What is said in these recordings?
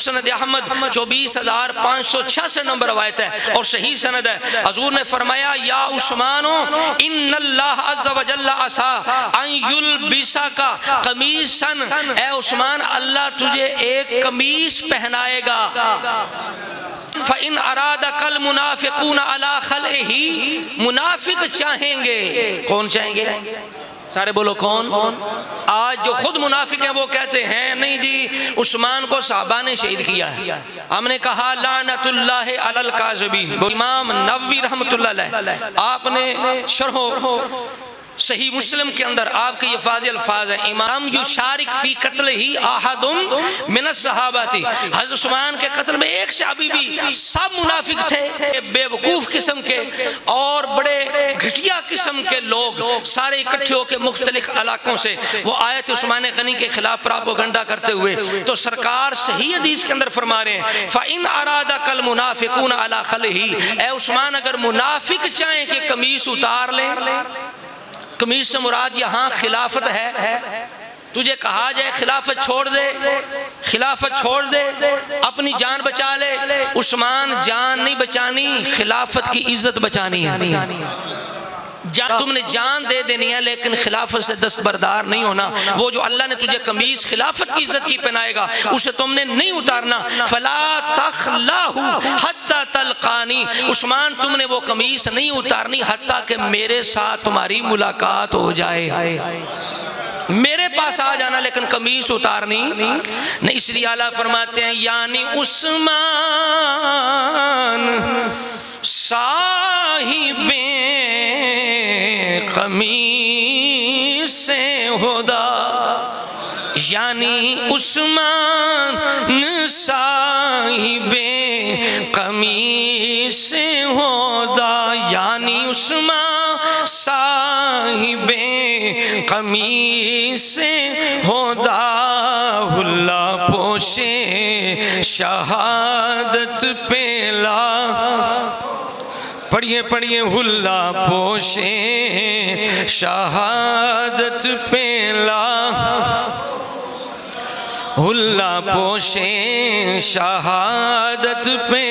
سند احمد 24,566 نمبر روایت ہے اور صحیح سند ہے۔ حضور نے فرمایا یا عثمان ان اللہ عز و جل عسا ان یلبسک قمیصا، اے عثمان اللہ تجھے ایک قمیص پہنائے گا۔ فَإِنْ أَرَادَكَ الْمُنَافِقُونَ عَلَى خَلْعِهِ، منافق چاہیں گے، کون چاہیں گے؟ سارے بولو کون؟ آج جو خود منافق ہیں وہ کہتے ہیں نہیں جی عثمان کو صحابہ نے شہید کیا ہے۔ ہم نے کہا لعنت اللہ علی الکاذبین۔ امام نووی رحمۃ اللہ علیہ آپ نے شرح صحیح مسلم کے اندر آپ کے یہ فاضل الفاظ ہیں، امام یشارک فی قتل ہی احد من الصحابہ تھی، حضرت عثمان کے قتل میں ایک صحابی بھی، سب منافق تھے، بے وقوف قسم کے اور بڑے گھٹیا قسم کے لوگ سارے اکٹھے ہو کے مختلف علاقوں سے وہ آیت عثمان غنی کے خلاف پراپوگنڈا کرتے ہوئے، تو سرکار صحیح حدیث کے اندر فرما رہے ہیں فَإِنْ أَرَادَكَ الْمُنَافِقُونَ عَلَى خَلْعِهِ، اے عثمان اگر منافق چاہیں کہ قمیص اتار لیں، قمیص سے مراد یہاں خلافت ہے، تجھے کہا جائے خلافت چھوڑ دے، خلافت چھوڑ دے، اپنی جان بچا لے، عثمان جان نہیں بچانی، خلافت کی عزت بچانی ہے۔ تم نے جان دے دینی ہے لیکن خلافت سے دستبردار نہیں ہونا۔ وہ جو اللہ نے تجھے قمیص خلافت کی عزت کی پہنائے گا اسے تم نے نہیں اتارنا۔ فَلَا تَخْلَهُ حَتَّى تَلْقَانِي، عثمان تم نے وہ قمیص نہیں اتارنی حتیٰ کہ میرے ساتھ تمہاری ملاقات ہو جائے، میرے پاس آ جانا لیکن قمیص اتارنی نہیں۔ اس لیے اعلیٰ فرماتے ہیں یعنی عثمان صاحب قمیص ہدا، یعنی عثمان صاحب قمیص ہدا، یعنی عثمان صاحب قمیص ہدا، اللہ پوشے شہادت پیلا، پڑھئے پڑھئے اللہ پوشے شہادت پیلا، اللہ پوشے شہادت پہ۔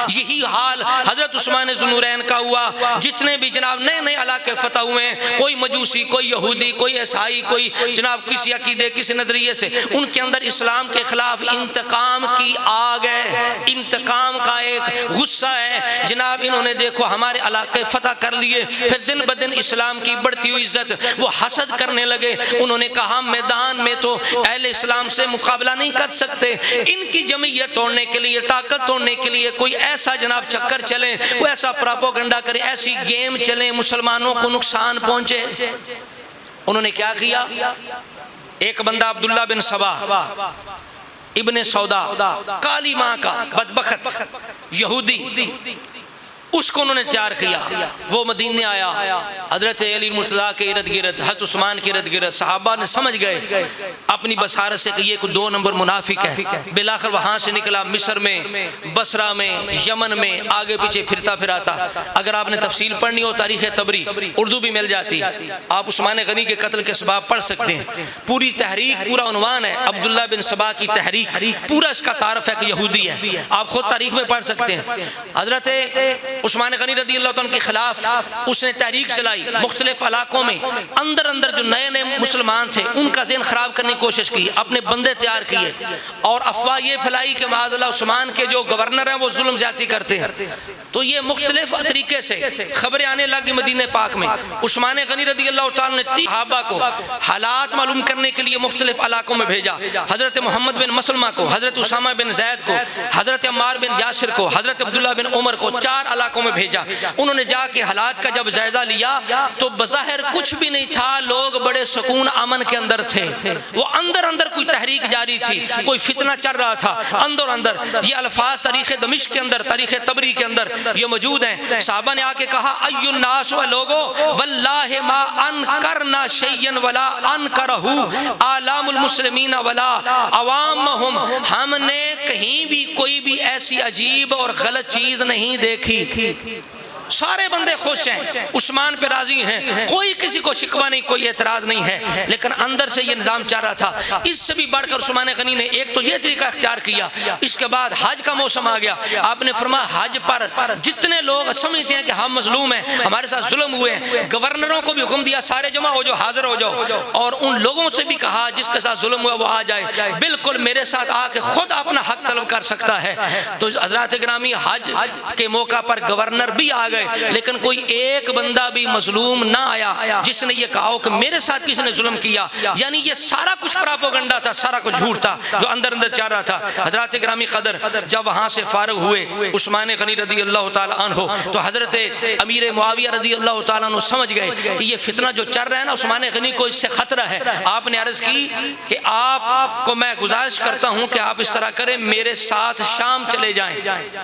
یہی حال حضرت عثمان ذوالنورین کا ہوا، جتنے بھی جناب نئے نئے علاقے فتح ہوئے ہیں، کوئی مجوسی، کوئی یہودی، کوئی عیسائی، کوئی جناب کسی عقیدے کسی نظریے سے، ان کے اندر اسلام کے خلاف انتقام کی آگ ہے، انتقام کا ایک غصہ ہے۔ جناب انہوں نے دیکھو ہمارے علاقے فتح کر لیے، پھر دن بدن اسلام کی بڑھتی ہوئی عزت وہ حسد کرنے لگے، انہوں نے کہا میدان میں تو اہل اسلام سے مقابلہ نہیں کر سکتے، ان کی جمعیت توڑنے کے لیے، طاقت توڑنے کے لیے کوئی ایسا جناب چکر چلیں، کوئی ایسا پراپوگنڈا کریں، ایسی گیم چلیں مسلمانوں کو نقصان پہنچے۔ انہوں نے کیا کیا؟ ایک بندہ عبداللہ بن سبا ابن سودا، کالی ماں کا بدبخت یہودی، اس کو انہوں نے تیار کیا، وہ مدینے آیا، حضرت علی مرتضیٰ کے ارد گرد، حضرت عثمان کے ارد گرد، صحابہ نے سمجھ گئے اپنی بصارت سے کہ یہ کوئی 2 نمبر منافق ہے۔ بالآخر وہاں سے نکلا، مصر میں، بصرہ میں، یمن میں، آگے پیچھے پھرتا پھراتا۔ اگر آپ نے تفصیل پڑھنی ہو تاریخ تبری اردو بھی مل جاتی، آپ عثمان غنی کے قتل کے اسباب پڑھ سکتے ہیں، پوری تحریک، پورا عنوان ہے عبداللہ بن سبا کی تحریک، پورا اس کا تعارف ہے کہ یہودی ہے، آپ خود تاریخ میں پڑھ سکتے ہیں۔ حضرت عثمان غنی رضی اللہ عنہ کے خلاف اس نے تحریک چلائی، مختلف علاقوں میں اندر اندر جو نئے نئے مسلمان تھے ان کا ذہن خراب کرنے کی کوشش کی، اپنے بندے تیار کیے اور افواہ یہ پھیلائی کہ معاذ اللہ عثمان کے جو گورنر ہیں وہ ظلم زیادتی کرتے ہیں۔ تو یہ مختلف طریقے سے خبریں آنے لگی مدینہ پاک میں۔ عثمان غنی رضی اللہ تعالیٰ نے 30 صحابہ کو حالات معلوم کرنے کے لیے مختلف علاقوں میں بھیجا، حضرت محمد بن مسلمہ کو، حضرت اسامہ بن زید کو، حضرت عمار بن یاسر کو، حضرت عبداللہ بن عمر کو، 4 علاقوں میں بھیجا۔ انہوں نے جا کے حالات کا جب جائزہ لیا تو بظاہر کچھ بھی نہیں تھا، لوگ بڑے سکون امن کے اندر تھے، وہ اندر اندر کوئی تحریک جاری تھی، کوئی فتنہ چل رہا تھا اندر اندر۔ یہ الفاظ تاریخ دمشق کے اندر، تاریخ تبری کے اندر یہ موجود ہیں۔ صحابہ نے آ کے کہا ای الناس و لوگو واللہ ما انکرنا شیئا ولا انکرہ اعلام المسلمین ولا عوامہم، ہم نے کہیں بھی کوئی بھی ایسی عجیب اور غلط چیز نہیں دیکھی، سارے بندے خوش ہیں، عثمان پہ راضی ہیں، کوئی کسی کو شکوہ نہیں، کوئی اعتراض نہیں ہے، لیکن اندر سے یہ نظام چل رہا تھا۔ اس سے بھی بڑھ کر عثمان غنی نے ایک تو یہ طریقہ اختیار کیا، اس کے بعد حج کا موسم آ گیا، آپ نے فرمایا حج پر جتنے لوگ سمجھتے ہیں کہ ہم مظلوم ہیں، ہمارے ساتھ ظلم ہوئے ہیں، گورنروں کو بھی حکم دیا سارے جمع ہو جاؤ، حاضر ہو جاؤ، اور ان لوگوں سے بھی کہا جس کے ساتھ ظلم ہوا وہ آ جائے، بالکل میرے ساتھ آ کے خود اپنا حق طلب کر سکتا ہے۔ تو حضرات گرامی حج کے موقع پر گورنر بھی آ گئے، لیکن کوئی ایک بندہ بھی مظلوم نہ آیا جس نے یہ کہا کہ میرے ساتھ کسی نے ظلم کیا، یعنی یہ سارا کچھ پراپوگنڈا تھا، سارا کچھ جھوٹ تھا جو اندر اندر چل رہا تھا۔ حضرات گرامی قدر جب وہاں سے فارغ ہوئے عثمان غنی رضی اللہ تعالی عنہ، تو حضرت امیر معاویہ رضی اللہ تعالیٰ عنہ سمجھ گئے کہ یہ فتنہ جو چل رہا ہے نا عثمان غنی کو اس سے خطرہ ہے۔ آپ نے عرض کی کہ آپ کو میں گزارش کرتا ہوں کہ آپ اس طرح کریں، میرے ساتھ شام چلے جائیں،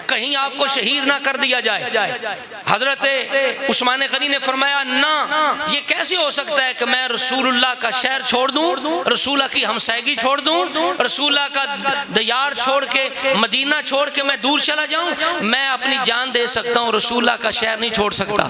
کہیں آپ کو شہید نہ کر دیا جائے۔ حضرت عثمان غنی نے فرمایا نہ، یہ کیسے ہو سکتا ہے کہ میں رسول اللہ کا شہر چھوڑ دوں، رسول اللہ کی ہمسائیگی چھوڑ دوں، رسول اللہ کا دیار چھوڑ کے مدینہ چھوڑ کے میں دور چلا جاؤں؟ میں اپنی جان دے سکتا ہوں، رسول اللہ کا شہر نہیں چھوڑ سکتا،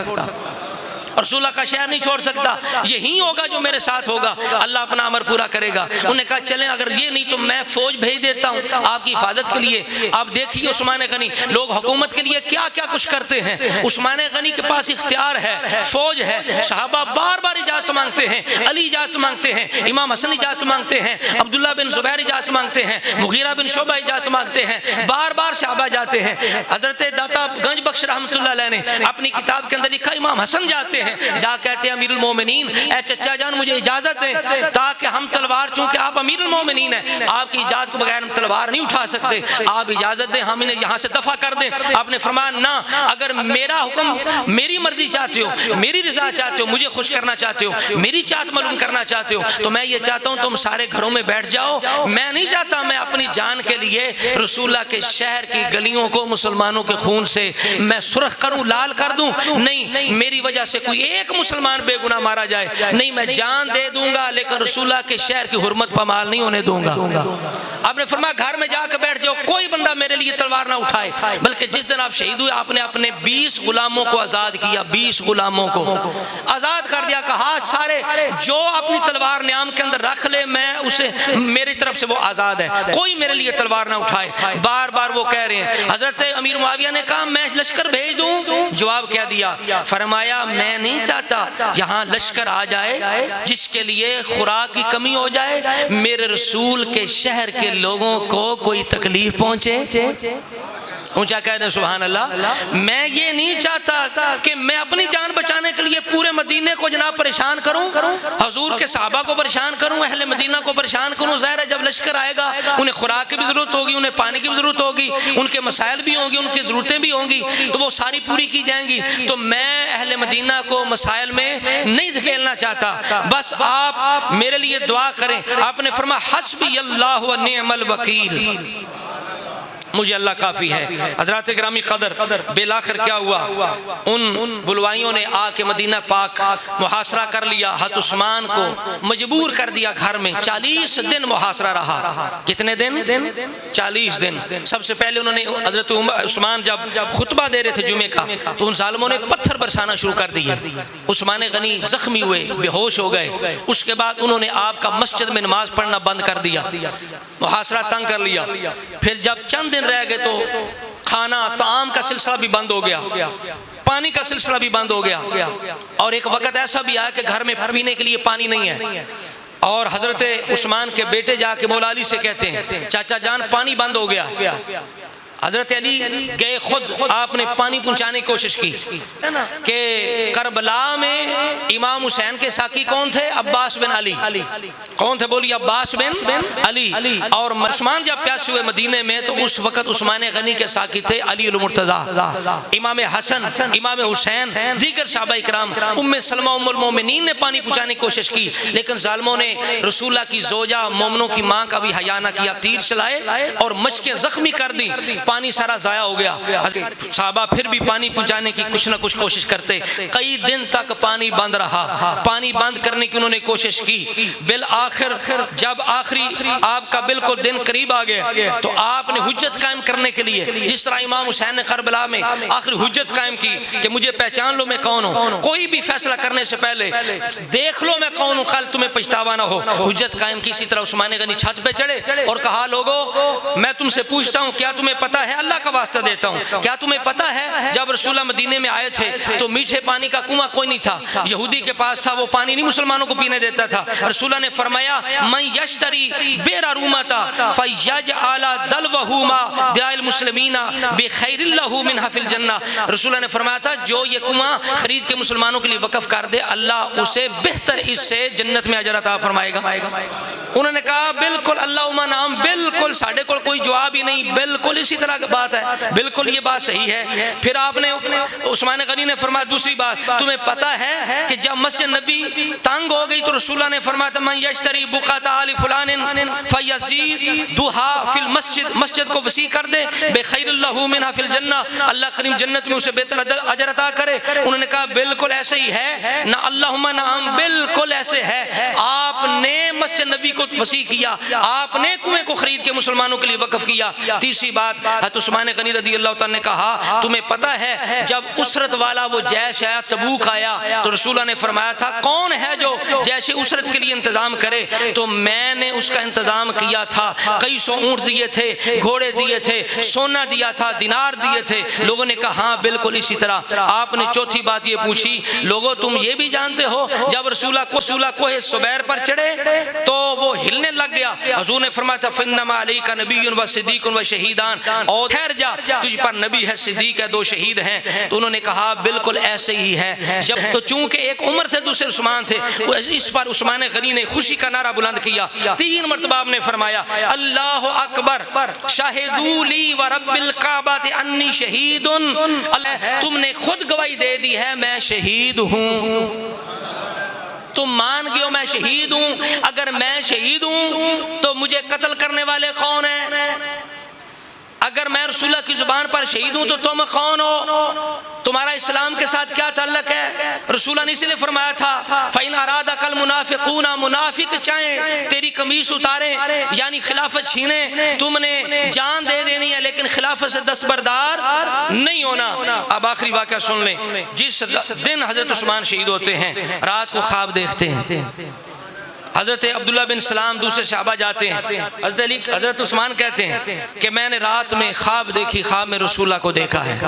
رسول اللہ کا شہر نہیں چھوڑ سکتا، یہی ہوگا جو میرے ساتھ ہوگا، اللہ اپنا امر پورا کرے گا۔ انہوں نے کہا چلیں اگر یہ نہیں تو میں فوج بھیج دیتا ہوں آپ کی حفاظت کے لیے۔ آپ دیکھیے عثمان غنی لوگ حکومت کے لیے کیا کیا کچھ کرتے ہیں، عثمان غنی کے پاس اختیار ہے، فوج ہے، صحابہ بار بار اجازت مانگتے ہیں، علی اجازت مانگتے ہیں، امام حسن اجازت مانگتے ہیں، عبداللہ بن زبیر اجازت مانگتے ہیں، مغیرہ بن شعبہ اجازت مانگتے ہیں، بار بار صحابہ جاتے ہیں۔ حضرت داتا گنج بخش رحمۃ اللہ علیہ نے اپنی کتاب کے اندر لکھا امام حسن جاتے ہیں، جا کہتے ہیں امیر المومنین اے چچا جان مجھے اجازت دیں تاکہ ہم تلوار، چونکہ آپ امیر المومنین ہیں، آپ کی اجازت کو بغیر ہم تلوار نہیں اٹھا سکتے، آپ اجازت دیں ہم انہیں یہاں سے دفع کر دیں۔ آپ نے فرمایا نہ، اگر میرا حکم، میری مرضی چاہتے ہو، میری رضا چاہتے ہو، مجھے خوش کرنا چاہتے ہو، میری چاہت معلوم کرنا چاہتے ہو، تو میں یہ چاہتا ہوں تم سارے گھروں میں بیٹھ جاؤ، میں نہیں چاہتا میں اپنی جان کے لیے رسول اللہ کے شہر کی گلیوں کو مسلمانوں کے خون سے میں سرخ کروں، لال کر دوں، نہیں، میری وجہ سے کوئی ایک مسلمان بے گناہ مارا جائے نہیں، میں جان دے دوں گا لیکن رسول اللہ کے شہر کی حرمت پامال نہیں ہونے دوں گا۔ آپ نے فرمایا گھر میں جا کے بیٹھ جاؤ، کوئی بندہ میرے لیے تلوار نہ اٹھائے، بلکہ جس دن آپ شہید ہوئے آپ نے اپنے 20 غلاموں کو آزاد کیا، 20 غلاموں کو آزاد کر دیا، کہا سارے جو اپنی تلوار نیام کے اندر رکھ لے میں اسے، میری طرف سے وہ آزاد ہے، کوئی میرے لیے تلوار نہ اٹھائے۔ بار بار وہ کہہ رہے ہیں۔ حضرت امیر معاویہ نے کہا میں لشکر بھیج دوں؟ جواب کیا دیا؟ فرمایا میں نہیں چاہتا یہاں لشکر آ جائے جس کے لیے خوراک کی کمی ہو جائے، میرے رسول کے شہر کے لوگوں کو کوئی تکلیف پہنچے۔ اونچا کہہ دیں سبحان اللہ۔ میں یہ نہیں چاہتا کہ میں اپنی جان بچانے کے لیے پورے مدینے کو جناب پریشان کروں، حضور کے صحابہ کو پریشان کروں، اہل مدینہ کو پریشان کروں۔ ظاہر ہے جب لشکر آئے گا انہیں خوراک کی بھی ضرورت ہوگی، انہیں پانی کی بھی ضرورت ہوگی، ان کے مسائل بھی ہوں گی، ان کی ضرورتیں بھی ہوں گی، تو وہ ساری پوری کی جائیں گی۔ تو میں اہل مدینہ کو مسائل میں نہیں دھکیلنا چاہتا، بس آپ میرے لیے دعا کریں۔ آپ نے فرمایا حسبی اللہ و نعم الوکیل، مجھے اللہ کافی ہے۔ حضرات گرامی قدر بالآخر کیا ہوا؟ ان بلوائیوں نے آ کے مدینہ پاک محاصرہ کر لیا، حضرت عثمان کو مجبور کر دیا گھر میں۔ 40 دن محاصرہ رہا۔ کتنے دن؟ 40 دن۔ سب سے پہلے انہوں نے حضرت عثمان جب خطبہ دے رہے تھے جمعے کا تو ان ظالموں نے پتھر برسانا شروع کر دیے، عثمان غنی زخمی ہوئے، بے ہوش ہو گئے۔ اس کے بعد انہوں نے آپ کا مسجد میں نماز پڑھنا بند کر دیا، محاصرہ تنگ کر لیا۔ پھر جب چند دن رہ گئے تو کھانا طعام کا سلسلہ بھی بند ہو گیا، پانی کا سلسلہ بھی بند ہو گیا، اور ایک وقت ایسا بھی آیا کہ گھر میں پینے کے لیے پانی نہیں ہے، اور حضرت عثمان کے بیٹے جا کے مولا علی سے کہتے ہیں چاچا جان پانی بند ہو گیا۔ حضرت علی گئے، خود آپ نے پانی پہنچانے کی کوشش کی کہ کربلا میں امام حسین کے ساقی کون تھے؟ عباس بن علی۔ کون تھے بولی؟ عباس بن علی۔ اور عثمان جب پیاسے ہوئے مدینے میں تو اس وقت عثمان غنی کے ساقی تھے علی المرتضی، امام حسن، امام حسین، دیگر صحابہ اکرام۔ ام سلمہ ام المومنین نے پانی پہنچانے کی کوشش کی، لیکن ظالموں نے رسول اللہ کی زوجہ مومنوں کی ماں کا بھی حیا نہ کیا، تیر چلائے اور مشقیں زخمی کر دی، پانی سارا ضائع ہو گیا. صحابہ پھر بھی پانی پہنچانے کی کچھ نہ کچھ کوشش کرتے. کئی دن تک پانی بند رہا. پانی بند کرنے کی انہوں نے کوشش کی. بالآخر جب آخری آپ کا بالکل دن قریب آ گیا تو آپ نے حجت قائم کرنے کے لیے, جس طرح امام حسین نے کربلا میں آخری حجت قائم کی کہ مجھے پہچان لو میں کون ہوں, کوئی بھی فیصلہ کرنے سے پہلے دیکھ لو میں کون ہوں, کل تمہیں پچھتاوا نہ ہو. حجت قائم کی. اسی طرح عثمان غنی چھت پہ چڑھے اور کہا لوگو میں تم سے پوچھتا ہوں, کیا تمہیں پتا ہے, اللہ کا واسطہ دیتا ہوں, کیا تمہیں پتا ہے جب رسول اللہ مدینے میں آئے تھے تو میٹھے پانی کا کنواں کوئی نہیں تھا, یہودی کے پاس تھا, وہ پانی نہیں مسلمانوں کو پینے دیتا تھا. رسول اللہ نے فرمایا من یشتری بئر رومتا فیجعل دلوہ ما دعاء المسلمین بخیر اللہ منہ فی الجنہ. رسول اللہ نے فرمایا تھا جو یہ کنواں خرید کے مسلمانوں کے لیے وقف کر دے اللہ اسے بہتر اس سے جنت میں اجر عطا فرمائے گا. انہوں نے کہا بالکل اللہم نعم, بالکل ساڑھے کو کوئی جواب ہی نہیں, بالکل اسی طرح کی بات ہے, بالکل یہ بات صحیح ہے. پھر آپ نے عثمان غنی نے فرمایا دوسری بات, تمہیں پتا ہے کہ جب مسجد نبی تنگ ہو گئی تو رسول اللہ نے فرمایا تھا من یشتری بقعۃ آل فلان فیزید دہا فی المسجد, مسجد کو وسیع کر دے بخیر اللہ منہ فی الجنہ, اللہ کریم جنت میں اسے بہتر اجر عطا کرے. انہوں نے کہا بالکل ایسے ہی ہے نہ, اللہم نعم بالکل ایسے ہے. آپ نے مسجد نبی کو وسیع کیا, آپ نے کنویں کو خرید کے مسلمانوں کے لیے وقف کیا. تیسری بات حضرت عثمان غنی رضی اللہ تعالیٰ نے کہا تمہیں پتا ہے جب اسرت والا وہ جیش آیا, تبوک آیا, تو رسول اللہ نے فرمایا تھا کون ہے جو جیش اسرت کے لیے انتظام کرے, تو میں نے اس کا انتظام کیا تھا. کئی سو اونٹ دیے تھے, گھوڑے دیے تھے, سونا دیا تھا, دینار دیے تھے. لوگوں نے کہا ہاں بالکل اسی طرح. آپ نے چوتھی بات یہ پوچھی لوگوں تم یہ بھی جانتے ہو جب رسول اللہ کوہ صبیر پر چڑھے تو وہ ہلنے لگ گیا, حضور نے فرمایا تھا فَإِنَّمَا عَلَيْكَ نَبِيٌّ وَصِدِّيقٌ وَشَهِيدان, اور ٹھہر جا تجھ پر نبی ہے, صدیق ہے, 2 شہید ہیں. تو انہوں نے کہا بالکل ایسے ہی ہے. جب تو چونکہ ایک عمر سے دوسرے عثمان تھے, اس پر عثمان غنی نے خوشی کا نعرہ بلند کیا. 3 مرتبہ آپ نے فرمایا اللہ اکبر شاہدوا لی ورب الکعبۃ انی شہید, تم نے خود گواہی دے دی ہے میں شہید ہوں, تم مان گئے ہو میں شہید ہوں. اگر میں شہید ہوں تو مجھے قتل کرنے والے کون ہیں؟ اگر میں رسول اللہ کی زبان پر شہید ہوں تو تم کون ہو؟ تمہارا اسلام کے ساتھ کیا تعلق ہے؟ رسول اللہ نے اس لیے فرمایا تھا فَإِنْ أَرَادَكَ الْمُنَافِقُونَ, منافق چاہیں تیری قمیص اتاریں یعنی خلافت چھینے, تم نے جان دے دینی ہے لیکن خلافت سے دستبردار نہیں ہونا. اب آخری واقعہ سن لیں. جس دن حضرت عثمان شہید ہوتے ہیں رات کو خواب دیکھتے ہیں. حضرت عبداللہ بن سلام دوسرے صحابہ جاتے ہیں, حضرت عثمان کہتے ہیں کہ میں نے رات میں خواب دیکھی, خواب میں رسول اللہ کو دیکھا ہے.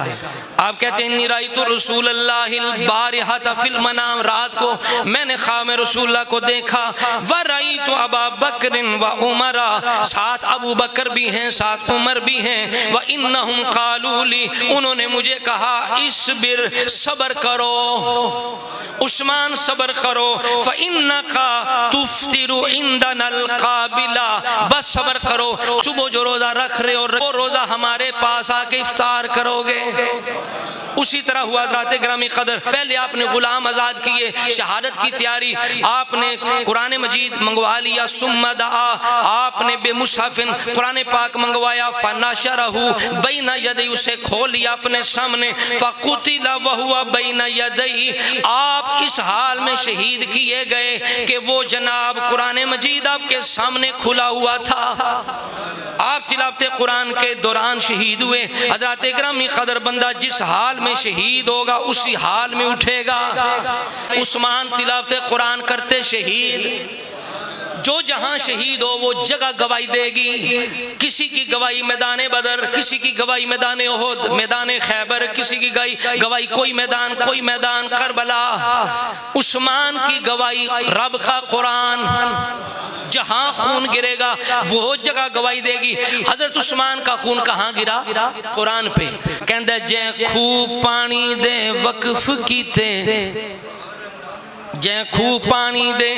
آپ کہتے ہیں انی رأیت رسول اللہ البارحۃ فی المنام, رات کو میں نے خواب میں رسول اللہ کو دیکھا. ورأیت ابا بکر و عمر, ساتھ ابو بکر بھی ہیں ساتھ عمر بھی ہیں. وانہم قالوا لی, انہوں نے مجھے کہا اصبر, صبر کرو عثمان, صبر کرو. فإنک تفطر عندنا القابلہ, بس صبر کرو, صبح جو روزہ رکھ رہے ہو وہ روزہ ہمارے پاس آ کے افطار کرو گے. اسی طرح ہوا حضرات گرامی قدر, پہلے آپ نے غلام آزاد کیے, شہادت کی تیاری, آپ نے قرآن مجید منگوا لیا, ثم دعا, آپ نے بے مصحف قرآن پاک منگوایا, فنشرہ بین یدی, اسے کھول لیا اپنے سامنے, فقتل وہو بین یدی, آپ اس حال میں شہید کیے گئے کہ وہ جناب قرآن مجید آپ کے سامنے کھلا ہوا تھا. آپ تلاوت قرآن کے دوران شہید ہوئے. حضرات گرامی قدر بندہ جس حال میں شہید ہوگا اسی حال میں اٹھے گا. عثمان تلاوت قرآن کرتے شہید, جو جہاں شہید ہو وہ جگہ گواہی دے گی. کسی کی گواہی میدان بدر, کسی کی گواہی میدان احد, میدان خیبر, کسی کی گواہی کوئی میدان کربلا. عثمان کی گواہی رب کا قرآن, جہاں خون گرے گا وہ جگہ گواہی دے گی. حضرت عثمان کا خون کہاں گرا؟ قرآن پہ. کہندہ جے خوب پانی دے وقف کیتے, جے خو پانی دے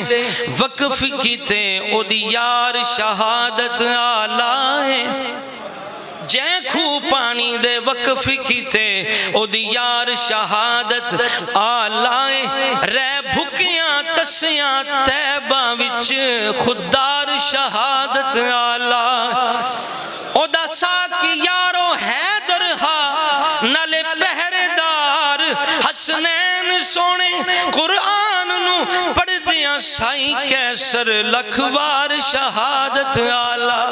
وقف کیتے, او دی یار شہادت آلائے. جے خو پانی دے وقف کیتے, او دی یار شہادت آلائے. رہ بھکیاں تسیاں تیبہ وچ, خوددار شہادت آلائے. او دا ساکی یارو ہے نالے پہرےدار حسنین سونے قرآن نو پڑھ دیاں سائیں کیسر لکھوار شہادت آلہ